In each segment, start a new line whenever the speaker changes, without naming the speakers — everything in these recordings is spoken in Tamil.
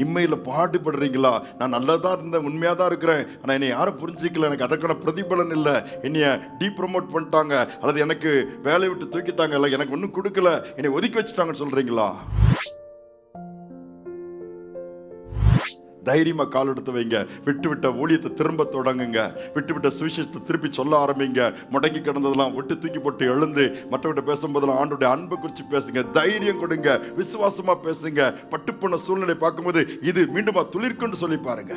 இம்மையில் பாடுபடுறீங்களா? நான் நல்லதாக இருந்தேன், உண்மையாக தான் இருக்கிறேன், ஆனால் என்னை யாரும் புரிஞ்சிக்கல, எனக்கு அதற்கான பிரதிபலன் இல்லை, என்னைய டீப்ரமோட் பண்ணிட்டாங்க, அல்லது எனக்கு வேலையை விட்டு தூக்கிட்டாங்க, இல்லை எனக்கு ஒன்றும் கொடுக்கல, என்னை ஒதுக்கி வச்சுட்டாங்கன்னு சொல்கிறீங்களா? தைரியமா கால் எடுத்து வைங்க. விட்டுவிட்ட ஊழியத்தை திரும்ப தொடங்குங்க. விட்டுவிட்ட சுவிசேஷத்தை திருப்பி சொல்ல ஆரம்பிங்க. முடங்கி கிடந்ததெல்லாம் விட்டு தூக்கி போட்டு எழுந்து மற்றவர்கிட்ட பேசும்போதெல்லாம் ஆண்டோடைய அன்பை குறித்து பேசுங்க. தைரியம் கொடுங்க. விசுவாசமா பேசுங்க. பட்டுப்போன சூழ்நிலை பார்க்கும்போது இது மீண்டுமா துளிர்க்குன்னு சொல்லி பாருங்க.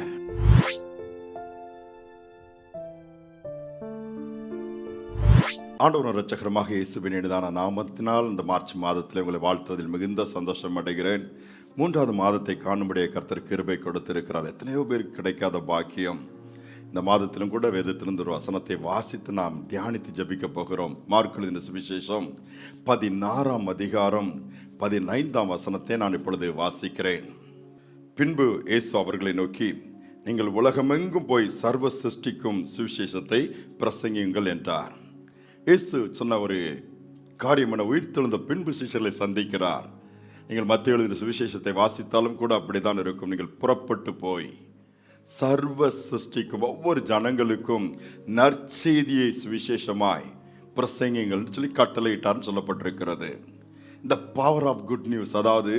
ஆண்டவரும் இரட்சகருமாக இயேசுவின் இனிதான நாமத்தினால் இந்த மார்ச் மாதத்தில் உங்களை வாழ்த்துவதில் மிகுந்த சந்தோஷம் அடைகிறேன். 3வது மாதத்தை காணும்படியே கர்த்தர் கிருபை கொடுத்திருக்கிறார். எத்தனையோ பேருக்கு கிடைக்காத பாக்கியம். இந்த மாதத்திலும் கூட வேதத்திலிருந்து ஒரு வசனத்தை வாசித்து நாம் தியானித்து ஜபிக்க போகிறோம். மார்க் எழுதின சுவிசேஷம் 16ஆம் அதிகாரம் 15ஆம் வசனத்தை நான் இப்பொழுது வாசிக்கிறேன். பின்பு இயேசு அவர்களை நோக்கி, நீங்கள் உலகமெங்கும் போய் சர்வ சிருஷ்டிக்கும் சுவிசேஷத்தை பிரசங்கியுங்கள் என்றார். இயேசு சொன்ன ஒரு காரியம் என உயிர்த்தெழுந்த பின்பு சிஷ்யர்களை சந்திக்கிறார். நீங்கள் மத்திய எழுதின சுவிசேஷத்தை வாசித்தாலும் கூட அப்படித்தான் இருக்கும். நீங்கள் புறப்பட்டு போய் சர்வ சிருஷ்டிக்கும் ஒவ்வொரு ஜனங்களுக்கும் நற்செய்தியை சுவிசேஷமாய் பிரசங்கிங்கள் சொல்லி கட்டளையிட்டார்னு சொல்லப்பட்டிருக்கிறது. இந்த பவர் ஆஃப் குட் நியூஸ், அதாவது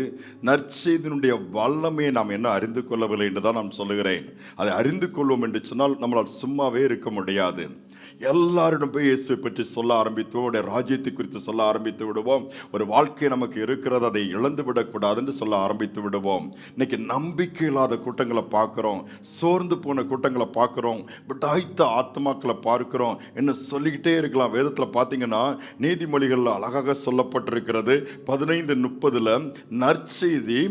நற்செய்தியினுடைய வல்லமையை நாம் என்ன அறிந்து கொள்ளவில்லை என்று தான் நான் சொல்லுகிறேன். அதை அறிந்து கொள்வோம் என்று சொன்னால் நம்மளால் சும்மாவே இருக்க முடியாது. எல்லாரிடம் போய் இயேசுவை பற்றி சொல்ல ஆரம்பித்து அவருடைய ராஜ்யத்தை குறித்து சொல்ல ஆரம்பித்து விடுவோம். ஒரு வாழ்க்கை நமக்கு இருக்கிறது, அதை இழந்து விடக்கூடாது என்று சொல்ல ஆரம்பித்து விடுவோம். இன்னைக்கு நம்பிக்கை இல்லாத கூட்டங்களை பார்க்குறோம், சோர்ந்து போன கூட்டங்களை பார்க்குறோம், விடாய்த்த ஆத்மாக்களை பார்க்கிறோம், என்ன சொல்லிக்கிட்டே இருக்கலாம். வேதத்தில் பார்த்தீங்கன்னா நீதிமொழிகளில் அழகாக சொல்லப்பட்டிருக்கிறது. 15:30 நற்செய்தி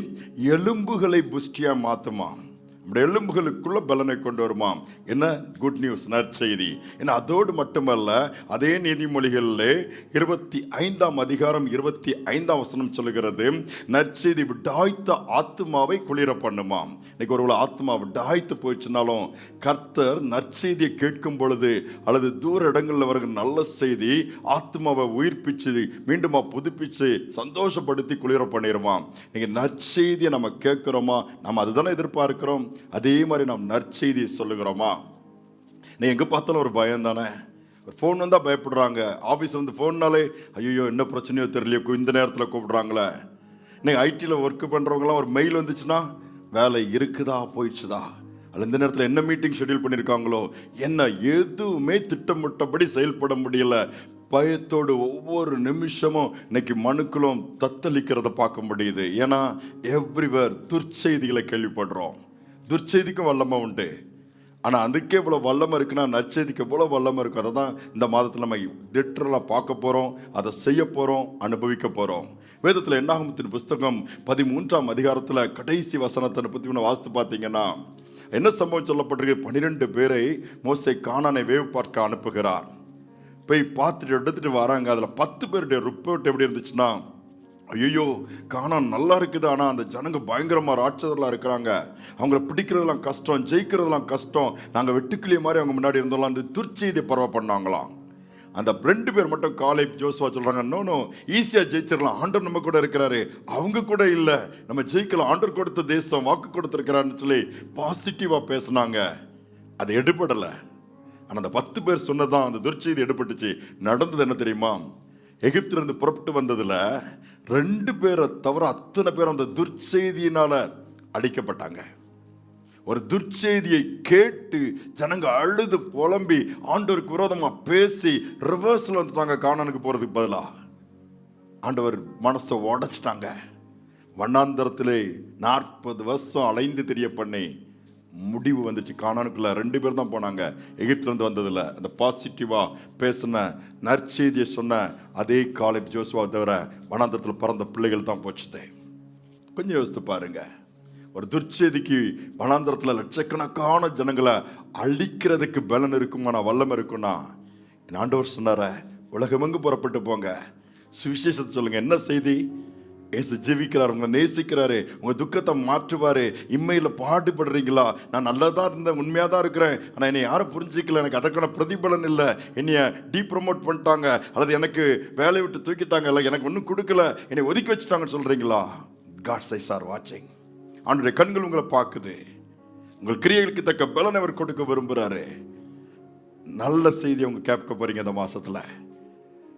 எலும்புகளை புஷ்டியா மாத்துமா, நம்முடைய எலும்புகளுக்குள்ள பலனை கொண்டு வருமாம். என்ன குட் நியூஸ், நற்செய்தி. ஏன்னா அதோடு மட்டுமல்ல, அதே நீதிமொழிகளிலே 25ஆம் அதிகாரம் 25ஆம் வசனம் சொல்லுகிறது, நற்செய்தி விடாய்த்த ஆத்மாவை குளிர பண்ணுமாம். இன்னைக்கு ஒரு ஆத்மா விடாய்த்து போயிடுச்சுனாலும் கர்த்தர் நற்செய்தியை கேட்கும் பொழுது அல்லது தூர இடங்களில் வருகிற நல்ல செய்தி ஆத்மாவை உயிர்ப்பிச்சு மீண்டுமா புதுப்பிச்சு சந்தோஷப்படுத்தி குளிர பண்ணிடுவான். இன்னைக்கு நற்செய்தியை நம்ம கேட்கிறோமா? நம்ம அதுதானே எதிர்பார்க்கிறோம். அதே மாதிரி நாம் நற்செய்தியை சொல்லுகிறோமா? நீ எங்கே பார்த்தாலும் ஒரு பயம் தானே. ஒரு ஃபோன் வந்தால் பயப்படுறாங்க. ஆஃபீஸில் இருந்து ஃபோன்னாலே ஐயோ என்ன பிரச்சனையோ தெரியலையோ இந்த நேரத்தில் கூப்பிடுறாங்களே. இன்னைக்கு ஐடியில் ஒர்க் பண்ணுறவங்களாம் ஒரு மெயில் வந்துச்சுன்னா வேலை இருக்குதா போயிடுச்சுதா, அல்ல இந்த நேரத்தில் என்ன மீட்டிங் ஷெட்யூல் பண்ணியிருக்காங்களோ என்ன, எதுவுமே திட்டமிட்டபடி செயல்பட முடியல. பயத்தோடு ஒவ்வொரு நிமிஷமும் இன்னைக்கு மனுக்களும் தத்தளிக்கிறத பார்க்க முடியுது. ஏன்னா எவ்ரிவேர் துர்ச்செய்திகளை கேள்விப்படுறோம். துர்ச்செய்திக்கும் வல்லமை உண்டு, ஆனால் அதுக்கே இவ்வளோ வல்லமை இருக்குன்னா நற்செய்திக்கு எவ்வளோ வல்லமை இருக்கும். அதை தான் இந்த மாதத்தில் நம்ம லிட்டரலாக பார்க்க போகிறோம், அதை செய்ய போகிறோம், அனுபவிக்க போகிறோம். வேதத்தில் என்னாகமத்தின் புஸ்தகம் 13ஆம் அதிகாரத்தில் கடைசி வசனத்தை பற்றி வாசித்து பார்த்தீங்கன்னா என்ன சம்பவம் சொல்லப்பட்டிருக்கு? 12 பேரை மோசே கானானை வேவு பார்க்க அனுப்புகிறார். போய் பார்த்துட்டு எடுத்துகிட்டு வராங்க. அதில் 10 பேருடைய ரிப்போர்ட் எப்படி இருந்துச்சுன்னா, ஐயோ கானான் நல்லா இருக்குது, ஆனால் அந்த ஜனங்க பயங்கரமாக ராட்சதெல்லாம் இருக்கிறாங்க, அவங்கள பிடிக்கிறதுலாம் கஷ்டம், ஜெயிக்கிறதுலாம் கஷ்டம், நாங்கள் வெட்டுக்கிளிய மாதிரி அவங்க முன்னாடி இருந்தோம்லாம் துர்ச்செய்தியை பரவ பண்ணாங்களாம். அந்த 2 பேர் மட்டும் காலேப் ஜோசுவா சொல்கிறாங்க, நோ ஈஸியாக ஜெயிச்சிடலாம், ஆண்டவர் நம்ம கூட இருக்கிறாரு, அவங்க கூட இல்லை, நம்ம ஜெயிக்கலாம், ஆண்டவர் கொடுத்த தேசம் வாக்கு கொடுத்துருக்கிறாருன்னு சொல்லி பாசிட்டிவாக பேசுனாங்க. அது எடுபடலை. ஆனால் அந்த 10 பேர் சொன்னதான் அந்த துர்ச்செய்தி எடுபட்டுச்சு. நடந்தது என்ன தெரியுமா? எகிப்திலிருந்து புறப்பட்டு வந்ததில் 2 பேரை தவிர அத்தனை பேர் அந்த துர்ச்செய்தியினால அழிக்கப்பட்டாங்க. ஒரு துர்ச்செய்தியை கேட்டு ஜனங்க அழுது புலம்பி ஆண்டவருக்கு விரோதமாக பேசி ரிவர்ஸில் வந்துட்டாங்க. கானானுக்கு போகிறதுக்கு பதிலாக ஆண்டவர் மனசை உடைச்சிட்டாங்க. வண்ணாந்தரத்திலே 40 வருஷம் அலைந்து தெரிய பண்ணி முடிவு வந்துச்சு. கானானுக்குள்ள 2 பேர் தான் போனாங்க. எகிப்திலிருந்து வந்ததில்ல. அந்த பாசிட்டிவாக பேசின நற்செய்தியை சொன்ன அதே காலேப் ஜோசுவா தவிர வனாந்தரத்தில் பிறந்த பிள்ளைகள் தான் போச்சுதே. கொஞ்சம் யோசித்து பாருங்க. ஒரு துர்ச்செய்திக்கு வனாந்தரத்தில் லட்சக்கணக்கான ஜனங்களை அழிக்கிறதுக்கு பலன் இருக்குமானா, வல்லமை இருக்குன்னா, என் ஆண்டவர் சொன்னார உலகமெங்கு புறப்பட்டு போங்க, சுவிசேஷத்தை சொல்லுங்க. என்ன செய்தி? ஏசு ஜீவிக்கிறார், உங்களை நேசிக்கிறாரு, உங்கள் துக்கத்தை மாற்றுவார். இம்மையில் பாடுபடுறீங்களா? நான் நல்லதாக இருந்தேன், உண்மையாக தான் இருக்கிறேன், ஆனால் என்னை யாரும் புரிஞ்சிக்கல, எனக்கு அதற்கான பிரதிபலன் இல்லை, என்னைய டீப்ரமோட் பண்ணிட்டாங்க, அல்லது எனக்கு வேலையை விட்டு தூக்கிட்டாங்க, இல்லை எனக்கு ஒன்றும் கொடுக்கல, என்னை ஒதுக்கி வச்சுட்டாங்கன்னு சொல்கிறீங்களா? காட்ஸ் ஐஸ் ஆர் வாட்சிங். ஆண்டவருடைய கண்கள் உங்களை பார்க்குது. உங்கள் கிரியைகளுக்கு தக்க பலன் அவர் கொடுக்க விரும்புகிறாரு. நல்ல செய்தி அவங்க கேட்க போறீங்க.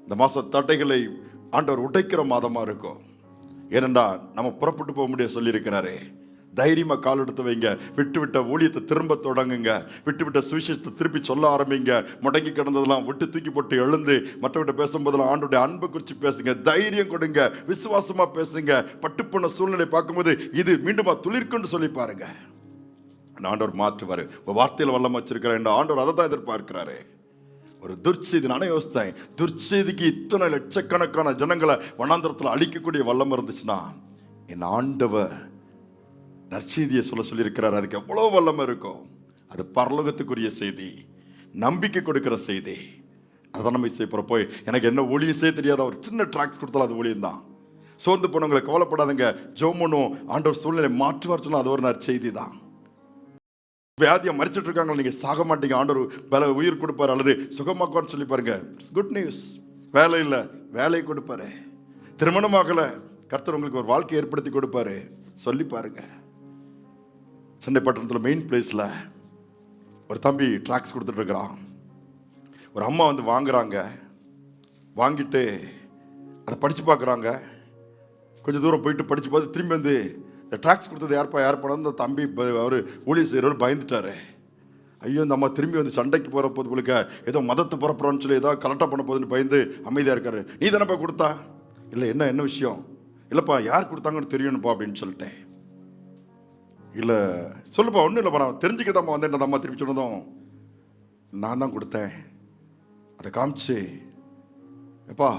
இந்த மாசம் தடைகளை ஆண்டவர் உடைக்கிற மாதமா இருக்கும். ஏனென்றால் நம்ம புறப்பட்டு போக முடிய சொல்லியிருக்கிறாரு. தைரியமா கால் எடுத்து வைங்க. விட்டு ஊழியத்தை திரும்ப தொடங்குங்க. விட்டு சுவிசேஷத்தை திருப்பி சொல்ல ஆரம்பிங்க. முடங்கி கிடந்ததெல்லாம் விட்டு தூக்கி போட்டு எழுந்து மற்றவர்கிட்ட பேசும்போதெல்லாம் ஆண்டோடைய அன்பை குறித்து பேசுங்க. தைரியம் கொடுங்க. விசுவாசமா பேசுங்க. பட்டுப்போன சூழ்நிலை பார்க்கும்போது இது மீண்டுமா துளிர்க்குன்னு சொல்லி பாருங்க. ஆண்டவர் மாற்றுவாரு. உங்க வார்த்தையில வல்லம் வச்சிருக்கிற ஆண்டவர் அதை தான் எதிர்பார்க்கிறாரு. ஒரு துர்ச்செய்தி, நானே யோசித்தேன், துர்ச்செய்திக்கு இத்தனை லட்சக்கணக்கான ஜனங்களை வனாந்தரத்தில் அழிக்கக்கூடிய வல்லம் இருந்துச்சுன்னா என் ஆண்டவர் நற்செய்தியை சொல்லியிருக்கிறார். அதுக்கு எவ்வளவு வல்லமை இருக்கும். அது பரலோகத்துக்குரிய செய்தி, நம்பிக்கை கொடுக்கிற செய்தி. அதை நம்ம செய்ய போய் எனக்கு என்ன ஊழியம் செய்ய தெரியாத ஒரு சின்ன ட்ராக்ஸ் கொடுத்தாலும் அது ஊழியம் தான். சோர்ந்து போனவங்களை கவலைப்படாதங்க, ஜெபம் பண்ணுவோம், ஆண்டவர் சூழ்நிலை மாற்றுவார் சொன்னா அது ஒரு நற்செய்தி தான். வியாதியை மறைச்சிட்டு இருக்காங்க, நீங்க சாக மாட்டீங்க, ஆண்டவர் உயிர் கொடுப்பாரு அல்லது சுகமாக்குவான்னு சொல்லி பாருங்க. Good news. வேலை இல்லை, வேலையை கொடுப்பாரு. திருமணமாகல, கர்த்தர் உங்களுக்கு ஒரு வாழ்க்கையை ஏற்படுத்தி கொடுப்பாரு, சொல்லி பாருங்க. சென்னை பட்டணத்தில் மெயின் பிளேஸ்ல ஒரு தம்பி ட்ராக்ஸ் கொடுத்துட்டு இருக்கிறான். ஒரு அம்மா வந்து வாங்குறாங்க. வாங்கிட்டு அதை படிச்சு பார்க்குறாங்க. கொஞ்சம் தூரம் போயிட்டு படிச்சு பார்த்து திரும்பி வந்து இந்த ட்ராக்ஸ் கொடுத்தது யார்ப்பா அந்த தம்பி அவர் ஊழியர் செய்கிறவர் பயந்துட்டாரு. ஐயோ இந்த அம்மா திரும்பி வந்து சண்டைக்கு போகிற போது உங்களுக்கு ஏதோ மதத்தை புறப்புறான்னு சொல்லி ஏதோ கரெக்டாக பண்ண போதுன்னு பயந்து அமைதியாக இருக்காரு. நீ தானேப்பா கொடுத்தா? இல்லை, என்ன விஷயம்? இல்லைப்பா, யார் கொடுத்தாங்கன்னு தெரியணுப்பா அப்படின்னு சொல்லிட்டேன். இல்லை சொல்லுப்பா, ஒன்றும் இல்லைப்பா, நான் தெரிஞ்சுக்கதாம்மா வந்தேன். அந்த அம்மா திருப்பி சொன்னதும் நான் தான் கொடுத்தேன். அதை காமிச்சு, எப்பா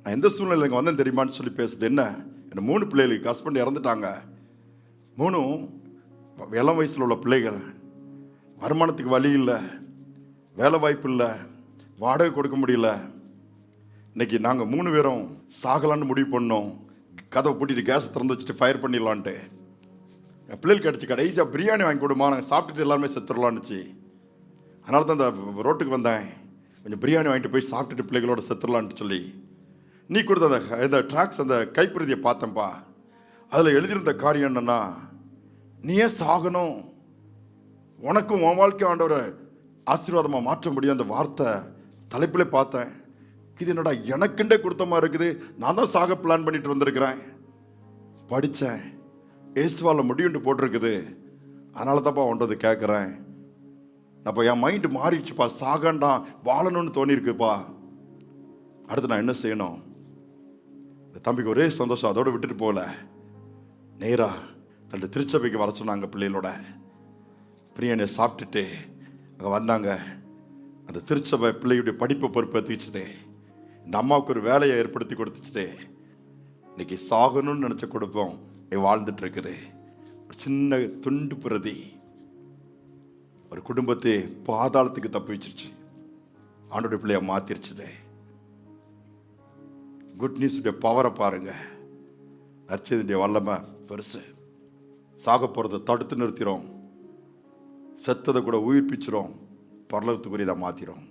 நான் எந்த சூழ்நிலை இங்கே வந்தேன் தெரியுமான்னு சொல்லி பேசுது. என்ன 3 பிள்ளைகளுக்கு ஹஸ்பண்ட் இறந்துட்டாங்க. 3 இளம் வயசில் உள்ள பிள்ளைகள். வருமானத்துக்கு வழி இல்லை, வேலை வாய்ப்பு இல்லை, வாடகை கொடுக்க முடியல. இன்னைக்கு நாங்கள் 3 பேரும் சாகலான்னு முடிவு பண்ணோம். கதவை பூட்டிட்டு கேஸை திறந்து வச்சுட்டு ஃபயர் பண்ணிடலான்ட்டு. என் பிள்ளைகள் கிடச்சி கடைசியாக பிரியாணி வாங்கி கொடுமா, நாங்கள் சாப்பிட்டுட்டு எல்லாருமே செத்துடலான்னுச்சு. அதனால தான் இந்த ரோட்டுக்கு வந்தேன், கொஞ்சம் பிரியாணி வாங்கிட்டு போய் சாப்பிட்டுட்டு பிள்ளைகளோட செத்துடலான்ட்டு சொல்லி. நீ கொடுத்த இந்த ட்ராக்ஸ், அந்த கைப்பிரதியை பார்த்தேன்ப்பா. அதில் எழுதியிருந்த காரியம் என்னன்னா, நீ ஏன் சாகணும், உனக்கும் உன் வாழ்க்கை ஆண்டவரை ஆசீர்வாதமாக மாற்ற முடியும். அந்த வார்த்தை தலைப்பிலே பார்த்தேன். இது என்னடா எனக்குண்டே கொடுத்த மாதிரி இருக்குது. நான் தான் சாக பிளான் பண்ணிட்டு வந்திருக்கிறேன். படித்தேன், ஏசுவால முடியுண்டு போட்டிருக்குது. அதனால தான்ப்பா ஒன்றது கேட்குறேன். அப்போ என் மைண்டு மாறிடுச்சுப்பா, சாகண்டாம் வாழணும்னு தோணியிருக்குப்பா. அடுத்து நான் என்ன செய்யணும்? தம்பிக்கு ஒரே சந்தோஷம், அதோடு விட்டுட்டு போகல, நேரா தன்னுடைய திருச்சபைக்கு வர சொன்னாங்க. பிள்ளைகளோட பிரியாணியை சாப்பிட்டுட்டு அங்கே வந்தாங்க. அந்த திருச்சபை பிள்ளையுடைய படிப்பை பொறுப்பேற்றுச்சுது. இந்த அம்மாவுக்கு ஒரு வேலையை ஏற்படுத்தி கொடுத்துச்சுது. இன்னைக்கு சாகணும்னு நினச்ச கொடுப்போம் வாழ்ந்துட்டு இருக்குது. ஒரு சின்ன துண்டு பிரதி ஒரு குடும்பத்தை பாதாளத்துக்கு தப்பி வச்சிருச்சு. ஆண்டோடைய பிள்ளைய மாத்திருச்சுது. குட் நியூஸுடைய பவரை பாருங்க. நற்செய்தியுடைய வல்லமை பெருசு. சாக போகிறத தடுத்து நிறுத்திடும், செத்ததை கூட உயிர்ப்பிச்சிரும், பரலோகத்துக்குரியதாக மாற்றிடும்.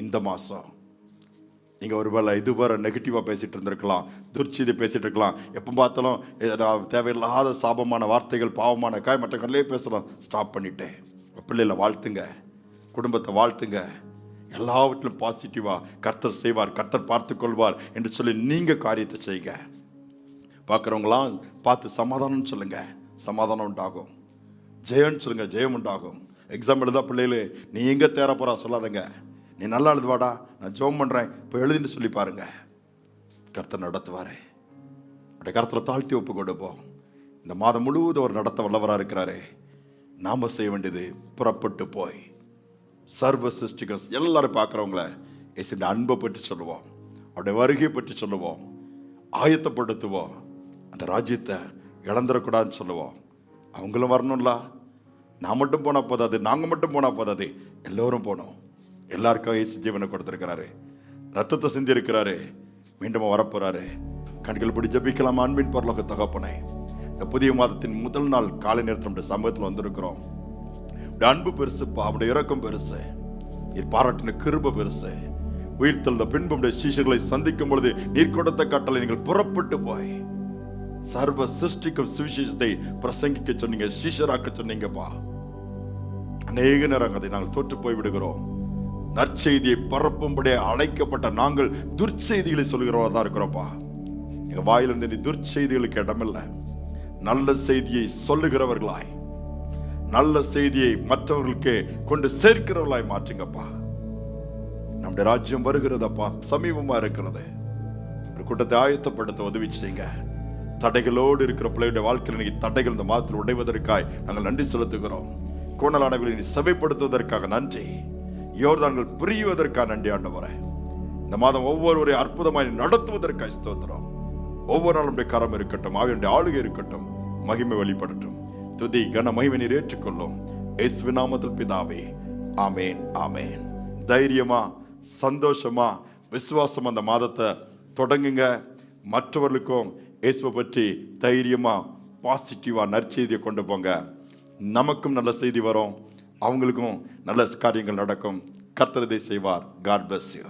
இந்த மாதம் நீங்கள் ஒருவேளை இதுவரை நெகட்டிவாக பேசிகிட்டு இருந்திருக்கலாம், துர்ச்செய்தி பேசிகிட்டு இருக்கலாம். எப்போ பார்த்தாலும் தேவையில்லாத சாபமான வார்த்தைகள், பாவமான மற்றவங்களே பேசலாம். ஸ்டாப் பண்ணிட்டேன். பிள்ளைகளை வாழ்த்துங்க, குடும்பத்தை வாழ்த்துங்க. எல்லாவற்றிலும் பாசிட்டிவா கர்த்தர் செய்வார், கர்த்தர் பார்த்து கொள்வார் என்று சொல்லி நீங்க காரியத்தை செய்யுங்க. பார்க்குறவங்களாம் பார்த்து சமாதானம் சொல்லுங்க, சமாதானம் உண்டாகும். ஜெயம்னு சொல்லுங்க, ஜெயம் உண்டாகும். எக்ஸாம் எழுதா பிள்ளைகளு, நீ எங்கே தேர போறா சொல்லாதங்க. நீ நல்லா எழுதுவாடா, நான் ஜெபம் பண்ணுறேன், இப்போ எழுதின்னு சொல்லி பாருங்க. கர்த்தர் நடத்துவாரு. அப்படியே கர்த்தரை தாழ்த்தி ஒப்பு கொடுப்போம். இந்த மாதம் முழுவதும் அவர் நடத்த வல்லவராக இருக்கிறாரு. நாம செய்ய வேண்டியது புறப்பட்டு போய் சர்வ சிருஷ்டிகள் எல்லாரும் பார்க்குறவங்கள இயேசுவின் அன்பை பற்றி சொல்லுவோம், அவருடைய வருகையை பற்றி சொல்லுவோம், ஆயத்தப்படுத்துவோம். அந்த ராஜ்யத்தை இழந்துடக்கூடாதுன்னு சொல்லுவோம். அவங்களும் வரணும்ல. நான் மட்டும் போனால் போதாது, நாங்கள் மட்டும் போனால் போதாது, எல்லோரும் போனோம். எல்லாருக்கும் இயேசு ஜீவனை கொடுத்துருக்கிறாரு, ரத்தத்தை சிந்தி இருக்கிறாரு, மீண்டும் வரப்போறாரு. கண்கள் பிடி ஜபிக்கலாம். அன்பின் பரலோக தகப்பனே, இந்த புதிய மாதத்தின் முதல் நாள் காலை நேரத்தில் நம்முடைய சமூகத்தில் வந்திருக்கிறோம். அன்பு பெருசுப்பா, அவருடைய இரக்கம் பெருசு, நீர் பாராட்டின கிருபை பெருசு. உயிர் தெழுந்த பின்பு சீஷர்களை சந்திக்கும் பொழுது நீர் கொடுத்த கட்டளை, நீங்கள் புறப்பட்டு போய் சர்வ சிருஷ்டிக்கும் சுவிசேஷத்தை பிரசங்கிக்க சொன்னீங்க, சீஷராக்க சொன்னீங்கப்பா. அநேக நேரம் அதை நாங்கள் தோற்று போய் விடுகிறோம். நற்செய்தியை பரப்பும்படியே அழைக்கப்பட்ட நாங்கள் துர்ச்செய்திகளை சொல்கிறவா தான் இருக்கிறோம்ப்பா. எங்க வாயிலிருந்து நீ துர்ச்செய்திகளுக்கு இடமில்லை. நல்ல செய்தியை சொல்லுகிறவர்களாய், நல்ல செய்தியை மற்றவர்களுக்கு கொண்டு சேர்க்கிறவர்களாய் மாற்றுங்கப்பா. நம்முடைய ராஜ்யம் வருகிறதப்பா, சமீபமா இருக்கிறது. ஒரு கூட்டத்தை ஆயத்தப்படுத்த உதவி செய்யுங்க. தடைகளோடு இருக்கிற பிள்ளையுடைய வாழ்க்கையில் இன்னைக்கு தடைகள் இந்த மாதத்தில் உடைவதற்காய் நாங்கள் நன்றி செலுத்துகிறோம். கோணலானவர்களை சபைப்படுத்துவதற்காக நன்றி. யோர்தான்கள் பிரிவதற்காக நன்றி ஆண்டவரே. இந்த மாதம் ஒவ்வொருவரை அற்புதமாய் நடத்துவதற்காக ஸ்தோத்திரம். ஒவ்வொரு நாளும் கரம் இருக்கட்டும், ஆவியுடைய ஆளுகை இருக்கட்டும், மகிமை வெளிப்படட்டும். துதி கன மகிமை நீர் ஏற்றுக்கொள்ளும். இயேசுவின் நாமத்தில் பிதாவே, ஆமேன், ஆமேன். தைரியமா, சந்தோஷமா, விசுவாசம் அந்த மாதத்தை தொடங்குங்க. மற்றவர்களுக்கும் இயேசுவை பற்றி தைரியமா, பாசிட்டிவா நற்செய்தியை கொண்டு போங்க. நமக்கும் நல்ல செய்தி வரும், அவங்களுக்கும் நல்ல காரியங்கள் நடக்கும். கர்த்தர் இதை செய்வார். God bless you.